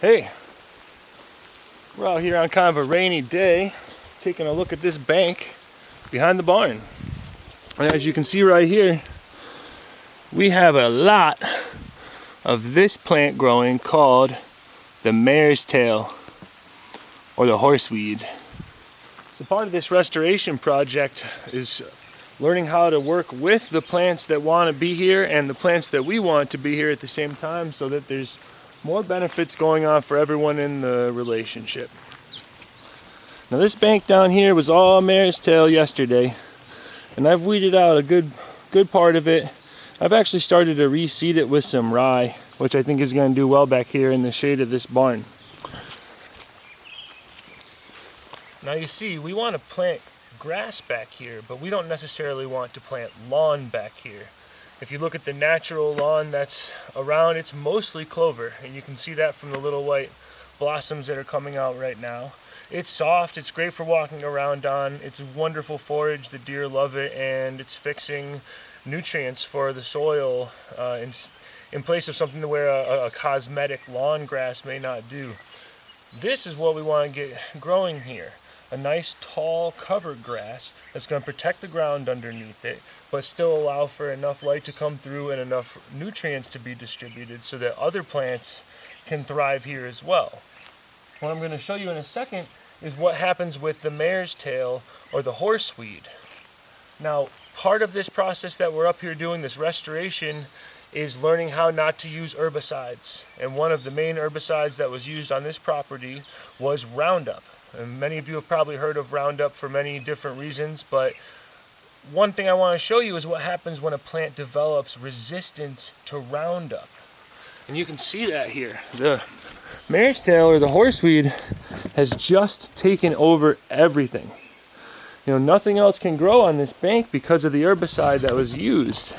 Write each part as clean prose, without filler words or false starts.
Hey, we're out here on kind of a rainy day, taking a look at this bank behind the barn. And as you can see right here, we have a lot of this plant growing called the Marestail, or the Horseweed. So part of this restoration project is learning how to work with the plants that want to be here and the plants that we want to be here at the same time, so that there's more benefits going on for everyone in the relationship. Now this bank down here was all Marestail yesterday, and I've weeded out a good part of it. I've actually started to reseed it with some rye, which I think is going to do well back here in the shade of this barn. Now you see, we want to plant grass back here, but we don't necessarily want to plant lawn back here. If you look at the natural lawn that's around, it's mostly clover, and you can see that from the little white blossoms that are coming out right now. It's soft, it's great for walking around on, it's wonderful forage, the deer love it, and it's fixing nutrients for the soil in place of something where a cosmetic lawn grass may not do. This is what we want to get growing here. A nice tall cover grass that's going to protect the ground underneath it, but still allow for enough light to come through and enough nutrients to be distributed so that other plants can thrive here as well. What I'm going to show you in a second is what happens with the Marestail, or the horseweed. Now, part of this process that we're up here doing, this restoration, is learning how not to use herbicides. And one of the main herbicides that was used on this property was Roundup. And many of you have probably heard of Roundup for many different reasons, but one thing I want to show you is what happens when a plant develops resistance to Roundup. And you can see that here. The Marestail, or the horseweed, has just taken over everything. You know, nothing else can grow on this bank because of the herbicide that was used.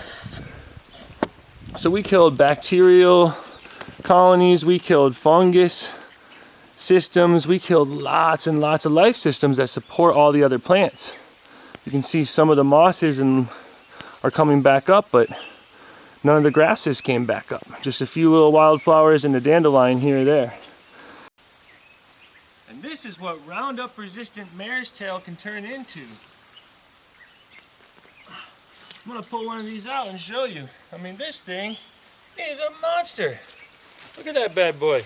So we killed bacterial colonies, we killed fungus systems, we killed lots and lots of life systems that support all the other plants. You can see some of the mosses are coming back up, but none of the grasses came back up. Just a few little wildflowers and a dandelion here or there. And this is what Roundup resistant Marestail can turn into. I'm going to pull one of these out and show you. I mean, this thing is a monster. Look at that bad boy.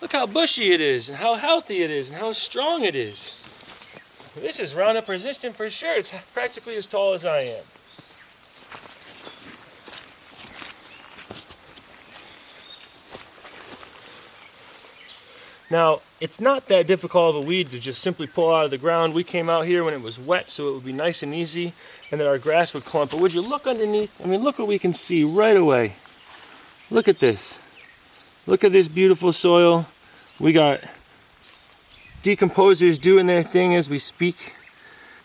Look how bushy it is, and how healthy it is, and how strong it is. This is Roundup resistant for sure. It's practically as tall as I am. Now, it's not that difficult of a weed to just simply pull out of the ground. We came out here when it was wet, so it would be nice and easy, and then our grass would clump. But would you look underneath? I mean, look what we can see right away. Look at this. Look at this beautiful soil. We got decomposers doing their thing as we speak.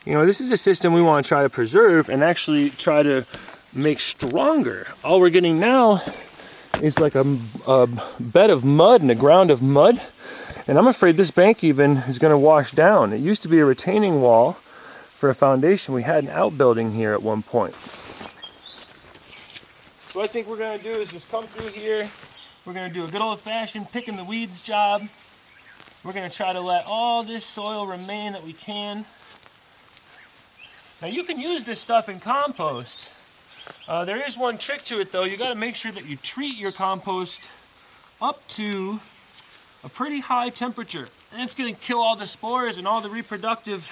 You know, this is a system we want to try to preserve and actually try to make stronger. All we're getting now is like a bed of mud and a ground of mud. And I'm afraid this bank even is going to wash down. It used to be a retaining wall for a foundation. We had an outbuilding here at one point. So what I think we're going to do is just come through here. We're going to do a good old-fashioned picking the weeds job. We're going to try to let all this soil remain that we can. Now you can use this stuff in compost. There is one trick to it though. You got to make sure that you treat your compost up to a pretty high temperature. And it's going to kill all the spores and all the reproductive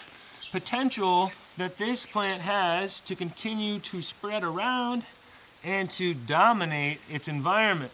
potential that this plant has to continue to spread around and to dominate its environment.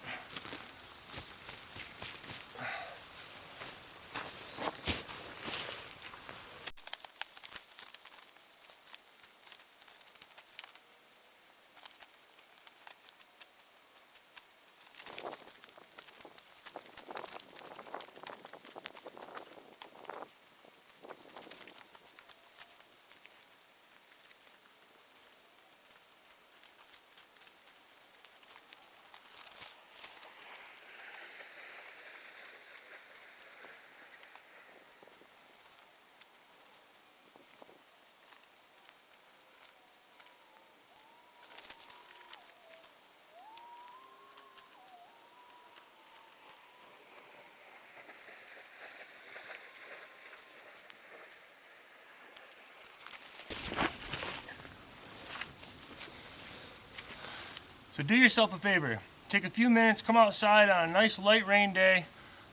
So do yourself a favor. Take a few minutes, come outside on a nice light rain day,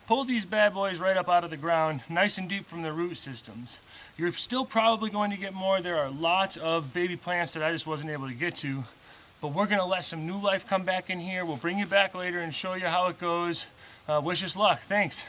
pull these bad boys right up out of the ground, nice and deep from the root systems. You're still probably going to get more. There are lots of baby plants that I just wasn't able to get to, but we're going to let some new life come back in here. We'll bring you back later and show you how it goes. Wish us luck. Thanks.